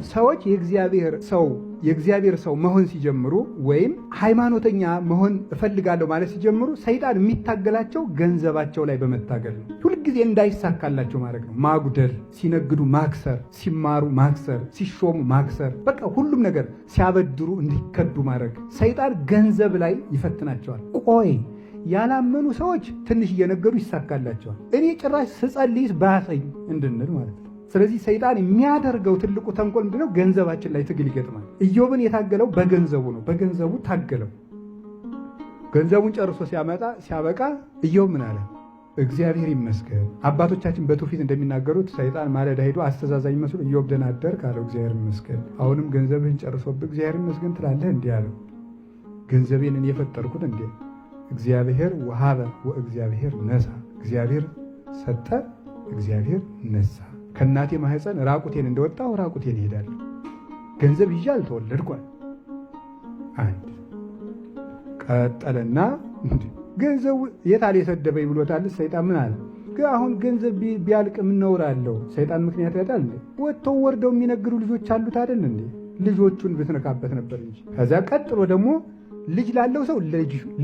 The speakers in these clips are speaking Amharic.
ሰዎች የእግዚአብሔር ሰው መሆን ሲጀምሩ ወይም ሃይማኖተኛ መሆን እፈልጋለሁ ማለት ሲጀምሩ ሰይጣን የሚታገላቸው ገንዘባቸው ላይ በመታገል ነው። ሁልጊዜ እንዳይሳካላቸው ማድረግ ነው። ማጉደል፣ ሲነግዱ ማክሰር፣ ሲማሩ ማክሰር፣ ሲሾሙ ማክሰር፣ በቃ ሁሉም ነገር ሲያበድሩ እንዲከዱ ማድረግ። ሰይጣን ገንዘብ ላይ ይፈትናቸዋል። ቆይ ያላመኑ ሰዎች ትንሽ እየነገዱ ይሳካላቸዋል። እኔ ጭራሽ ስጸልይስ ባሰኝ እንድንል ማለት ነው። ስለዚህ ሰይጣን የሚያደርገው ትልቁ ተንኮል ምንድነው? ገንዘባችን ላይ ትግል ይገጥማል። ኢዮብን የታገለው በገንዘቡ ነው። በገንዘቡ ታገለው። ገንዘቡን ጨርሶ ሲያበቃ ኢዮብ ምን አለ? እግዚአብሔር ይመስገን። አባቶቻችን በትውፊት እንደሚናገሩት ሰይጣን ማለዳ ሄዶ አስተዛዛኝ መስሎ ኢዮብ ደህና አደርክ አለው። እግዚአብሔር ይመስገን። አሁንም ገንዘብህን ጨርሶብህ እግዚአብሔር ይመስገን ትላለህ? እንዲህ አለው። ገንዘቤን እኔ የፈጠርኩት እንዴ? እግዚአብሔር ወሀበ ወእግዚአብሔር ነሳ። እግዚአብሔር ሰጠ፣ እግዚአብሔር ነሳ። ከእናቴ ማህፀን ራቁቴን እንደወጣሁ ራቁቴን እሄዳለሁ። ገንዘብ ይዤ አልተወለድኳል። አንድ ቀጠለና ገንዘቡ የታል የሰደበኝ ብሎታል። ሰይጣን ምን አለ? አሁን ገንዘብ ቢያልቅ ምን ነውር አለው? ሰይጣን ምክንያት ያጣል እንዴ? ወጥተው ወርደው የሚነግዱ ልጆች አሉት አይደል እንዴ? ልጆቹን ብትነካበት ነበር እንጂ። ከዛ ቀጥሎ ደግሞ ልጅ ላለው ሰው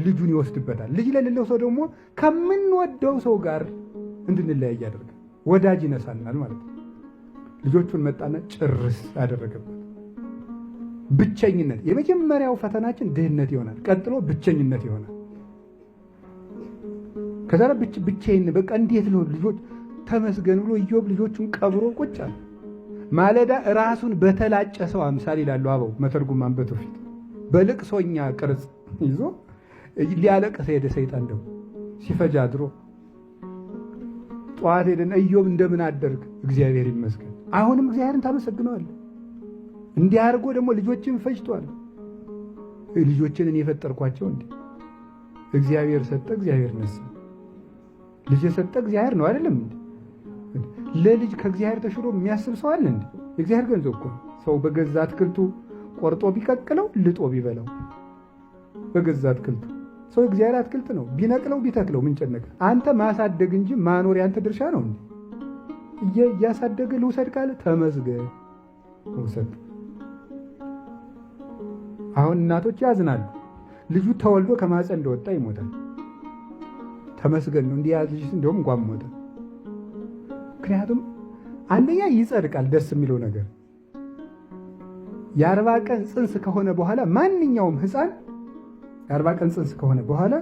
ልጁን ይወስድበታል። ልጅ ለሌለው ሰው ደግሞ ከምንወደው ሰው ጋር እንድንለያይ ያደርጋል። ወዳጅ ይነሳናል ማለት ነው። ልጆቹን መጣና ጭርስ አደረገበት። ብቸኝነት የመጀመሪያው ፈተናችን ድህነት ይሆናል። ቀጥሎ ብቸኝነት ይሆናል። ከዛ ብቻዬን በቃ እንዴት ነው ልጆች ተመስገን ብሎ ኢዮብ ልጆቹን ቀብሮ ቁጭ አለ። ማለዳ ራሱን በተላጨ ሰው አምሳል ይላሉ አበው መተርጉማን በትውፊት በልቅሶኛ ቅርጽ ይዞ ሊያለቅስ ሄደ። ሰይጣን ደግሞ ሲፈጃ አድሮ ጠዋት ሄደና ኢዮብ እንደምን አደርግ? እግዚአብሔር ይመስገን። አሁንም እግዚአብሔርን ታመሰግነዋለህ። እንዲህ አድርጎ ደግሞ ልጆችን ፈጅቷል። ልጆችን እኔ የፈጠርኳቸው እንዴ? እግዚአብሔር ሰጠ፣ እግዚአብሔር ነሳ። ልጅ የሰጠ እግዚአብሔር ነው አይደለም እንዴ? ለልጅ ከእግዚአብሔር ተሽሎ የሚያስብ ሰው አለ እንዴ? የእግዚአብሔር ገንዘብ እኮ ሰው በገዛ አትክልቱ ቆርጦ ቢቀቅለው ልጦ ቢበላው በገዛ አትክልቱ ሰው እግዚአብሔር አትክልት ነው። ቢነቅለው ቢተክለው ምን ጨነቀ? አንተ ማሳደግ እንጂ ማኖር ያንተ ድርሻ ነው እንዴ? እያሳደገ ልውሰድ ካለ ተመስገን ውሰድ። አሁን እናቶች ያዝናሉ። ልጁ ተወልዶ ከማህፀን እንደወጣ ይሞታል። ተመስገን ነው እንዲህ ያዝሽ እንደውም እንኳን ሞተ። ምክንያቱም አንደኛ ይጸድቃል። ደስ የሚለው ነገር የ40 ቀን ጽንስ ከሆነ በኋላ ማንኛውም ህፃን የ40 ቀን ጽንስ ከሆነ በኋላ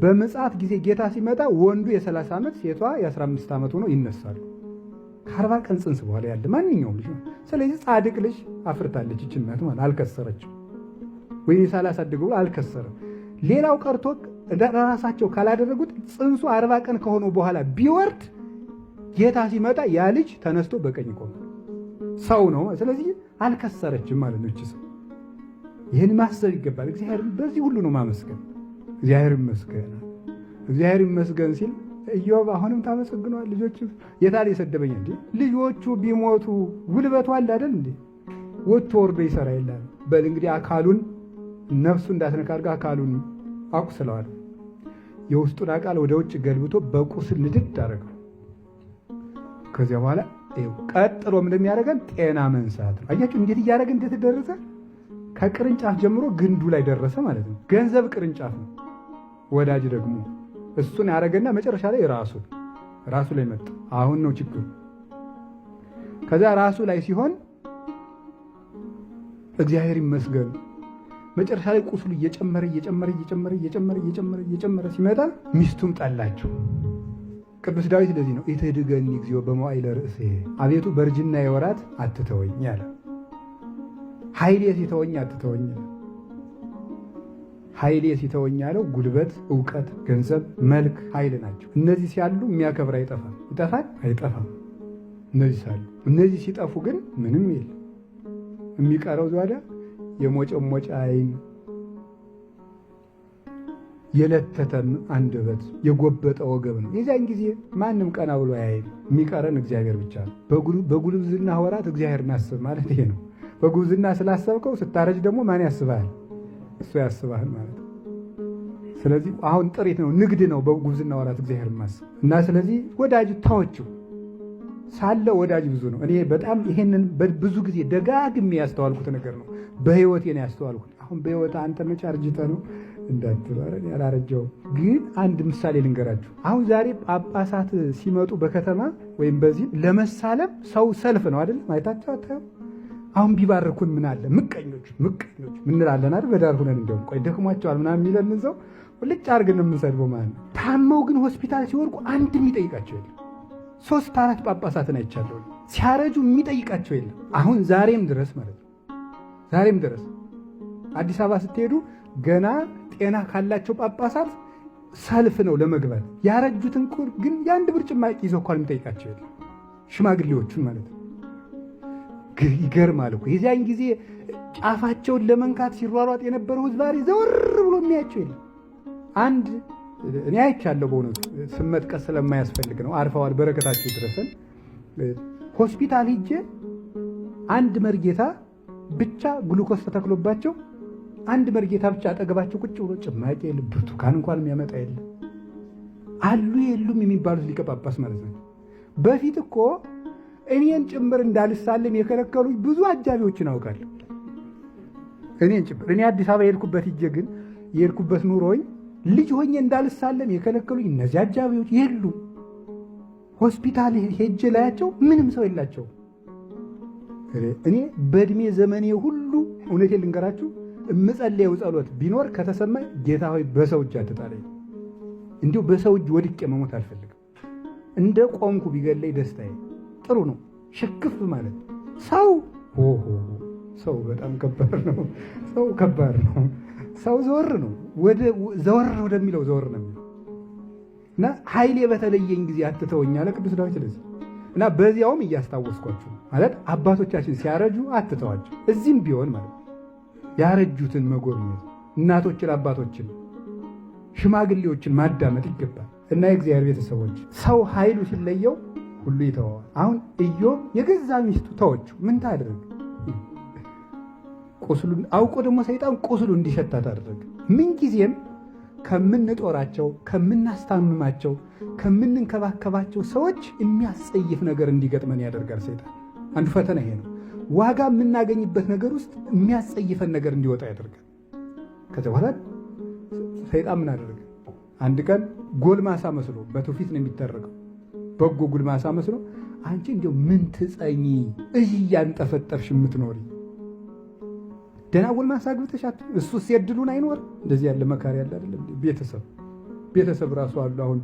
በምጽአት ጊዜ ጌታ ሲመጣ ወንዱ የ30 ዓመት ሴቷ የ15 ዓመት ሆኖ ይነሳሉ። ከ40 ቀን ጽንስ በኋላ ያለ ማንኛውም ልጅ። ስለዚህ ጻድቅ ልጅ አፍርታለች ይህች እናት ማለት አልከሰረችም። ወይ ሳላሳድገው አልከሰረም። ሌላው ቀርቶ ራሳቸው ካላደረጉት ጽንሱ 40 ቀን ከሆነ በኋላ ቢወርድ ጌታ ሲመጣ ያ ልጅ ተነስቶ በቀኝ ቆመ። ሰው ነው። ስለዚህ አልከሰረችም ማለት ነው። እቺ ሰው ይህን ማሰብ ይገባል። እግዚአብሔር በዚህ ሁሉ ነው ማመስገን። እግዚአብሔር ይመስገን፣ እግዚአብሔር ይመስገን ሲል ኢዮብ አሁንም ታመሰግነዋል። ልጆቹ የታል የሰደበኝ እንዴ? ልጆቹ ቢሞቱ ጉልበቱ አለ አይደል እንዴ? ወጥቶ ወርዶ ይሰራ ይላል። በል እንግዲህ አካሉን ነፍሱ እንዳትነካ አድርጋ አካሉን አቁስለዋል። የውስጡን አካል ወደ ውጭ ገልብቶ በቁስል ንድድ አደረገው። ከዚያ በኋላ ቀጥሎ እንደሚያደርገን ጤና መንሳት ነው። አያችሁ እንዴት እያደረገ እንዴት ደረሰ? ከቅርንጫፍ ጀምሮ ግንዱ ላይ ደረሰ ማለት ነው። ገንዘብ ቅርንጫፍ ነው። ወዳጅ ደግሞ እሱን ያደረገና መጨረሻ ላይ ራሱ ላይ መጣ። አሁን ነው ችግሩ። ከዛ ራሱ ላይ ሲሆን እግዚአብሔር ይመስገን መጨረሻ ላይ ቁስሉ እየጨመረ ሲመጣ ሚስቱም ጠላቸው። ቅዱስ ዳዊት እንደዚህ ነው ኢትህድገኒ እግዚኦ በመዋዕለ ርእሴ፣ አቤቱ በእርጅና የወራት አትተወኝ ያለ። ኃይሌ ሲተወኝ አትተወኝ። ኃይሌ ሲተወኝ ያለው ጉልበት፣ ዕውቀት፣ ገንዘብ፣ መልክ፣ ኃይል ናቸው። እነዚህ ሲያሉ የሚያከብር አይጠፋም። ይጠፋል? አይጠፋም። እነዚህ ሳሉ፣ እነዚህ ሲጠፉ ግን ምንም የለም። የሚቀረው ዛዳ የሞጨሞጫ ዓይን፣ የለተተም አንደበት፣ የጎበጠ ወገብ ነው። የዚያን ጊዜ ማንም ቀና ብሎ አያይም። የሚቀረን እግዚአብሔር ብቻ ነው። በጉልብዝና ወራት እግዚአብሔርን አስብ ማለት ይሄ ነው። በጉብዝና ስላሰብከው ስታረጅ ደግሞ ማን ያስብሃል? እሱ ያስብሃል ማለት ነው። ስለዚህ አሁን ጥሪት ነው፣ ንግድ ነው በጉብዝና ወራት እግዚአብሔር ማስብ እና ስለዚህ ወዳጅ ተወችው ሳለ ወዳጅ ብዙ ነው። እኔ በጣም ይሄንን ብዙ ጊዜ ደጋግሜ ያስተዋልኩት ነገር ነው። በህይወቴ ነው ያስተዋልኩት። አሁን በህይወት አንተ መቼ አርጅተህ ነው እንዳትባረን ያላረጀው። ግን አንድ ምሳሌ ልንገራችሁ። አሁን ዛሬ ጳጳሳት ሲመጡ በከተማ ወይም በዚህ ለመሳለም ሰው ሰልፍ ነው አይደል? አይታችሁ አታዩ? አሁን ቢባርኩን ምን አለ ምቀኞች ምንላለን አይደል? በዳር ሁነን እንደው ቆይ ደክሟቸዋል ምናምን የሚለን ሰው ልጭ አድርገን የምንሰድበው ማለት ነው። ታመው ግን ሆስፒታል ሲወርቁ አንድ የሚጠይቃቸው የለም። 3-4 ጳጳሳትን አይቻለሁ ሲያረጁ የሚጠይቃቸው የለም። አሁን ዛሬም ድረስ ማለት ነው። ዛሬም ድረስ አዲስ አበባ ስትሄዱ ገና ጤና ካላቸው ጳጳሳት ሰልፍ ነው ለመግባት። ያረጁትን ግን የአንድ ብርጭማ ይዘው እንኳን የሚጠይቃቸው የለም። ሽማግሌዎቹን ማለት ነው። ይገርማል እኮ የዚያን ጊዜ ጫፋቸውን ለመንካት ሲሯሯጥ የነበረው ዛሬ ዘወር ብሎ የሚያቸው የለም። አንድ እኔ አይቻለሁ በእውነቱ ስም መጥቀስ ስለማያስፈልግ ነው። አርፈዋል፣ በረከታቸው ይድረሰን። ሆስፒታል ሂጄ አንድ መርጌታ ብቻ ግሉኮስ ተተክሎባቸው አንድ መርጌታ ብቻ አጠገባቸው ቁጭ ብሎ ጭማቂ የለም፣ ብርቱካን እንኳን የሚያመጣ የለም። አሉ የሉም የሚባሉት ሊቀ ጳጳስ ማለት ነው። በፊት እኮ እኔን ጭምር እንዳልሳለም የከለከሉኝ ብዙ አጃቢዎችን አውቃለሁ። እኔን ጭምር እኔ አዲስ አበባ የሄድኩበት ሂጄ ግን የሄድኩበት ኑሮኝ ልጅ ሆኜ እንዳልሳለም የከለከሉኝ እነዚህ አጃቢዎች የሉ። ሆስፒታል ሄጄ ላያቸው ምንም ሰው የላቸው። እኔ በእድሜ ዘመኔ ሁሉ እውነቴን ልንገራችሁ እምጸልየው ጸሎት ቢኖር ከተሰማኝ ጌታ ሆይ በሰው እጅ አትጣለኝ፣ እንዲሁ በሰው እጅ ወድቄ መሞት አልፈልግም። እንደ ቆምኩ ቢገለኝ ደስታዬ። ጥሩ ነው ሽክፍ ማለት ሰው በጣም ከባድ ነው። ሰው ከባድ ነው። ሰው ዘወር ነው ዘወር ወደሚለው ዘወር ነው እና ኃይሌ በተለየኝ ጊዜ አትተወኝ አለ ቅዱስ ዳዊት። ስለዚህ እና በዚያውም እያስታወስኳችሁ ማለት አባቶቻችን ሲያረጁ አትተዋቸው። እዚህም ቢሆን ማለት ያረጁትን መጎብኘት፣ እናቶችን፣ አባቶችን፣ ሽማግሌዎችን ማዳመጥ ይገባል። እና የእግዚአብሔር ቤተሰቦች ሰው ኃይሉ ሲለየው ሁሉ ይተዋል። አሁን ኢዮብ የገዛ ሚስቱ ተወችው። ምን ታደርግ? ቁስሉን አውቆ ደግሞ ሰይጣን ቁስሉ እንዲሸታት አደረገ። ምንጊዜም ከምንጦራቸው፣ ከምናስታምማቸው፣ ከምንንከባከባቸው ሰዎች የሚያስጸይፍ ነገር እንዲገጥመን ያደርጋል ሰይጣን። አንዱ ፈተና ይሄ ነው። ዋጋ የምናገኝበት ነገር ውስጥ የሚያስጸይፈን ነገር እንዲወጣ ያደርጋል። ከዚያ በኋላ ሰይጣን ምን አደረገ? አንድ ቀን ጎልማሳ መስሎ በትውፊት ነው የሚተረከው። በጎ ጎልማሳ መስሎ አንቺ እንዲያው ምን ትጸኚ እዚህ እያንጠፈጠፍሽ የምትኖሪ ደህና ጎልማሳ አግብተሻት እሱስ የድሉን አይኖር? እንደዚህ ያለ መካሪ ያለ አይደለም። ቤተሰብ ራሱ አሉ። አሁን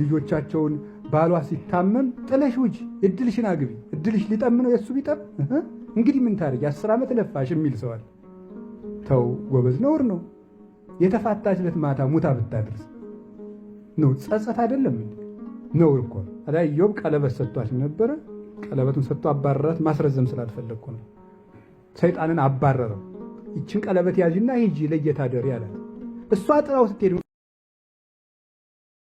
ልጆቻቸውን ባሏ ሲታመም ጥለሽ ውጪ እድልሽን አግቢ፣ እድልሽ ሊጠም ነው የእሱ ቢጠም እንግዲህ ምን ታደርጊ 10 ዓመት ለፋሽ የሚል ሰዋል። ተው ጎበዝ፣ ነውር ነው። የተፋታች ዕለት ማታ ሙታ ብታደርስ ነው ጸጸት አይደለም? ነውር እኮ ታዲያ ኢዮብ ቀለበት ሰጥቷት ነበረ። ቀለበቱን ሰጥቶ አባረራት። ማስረዘም ስላልፈለግኩ ነው። ሰይጣንን አባረረው። ይችን ቀለበት ያዥና ሂጂ ለጌታ ደሪ አላት። እሷ ጥራው ስትሄድ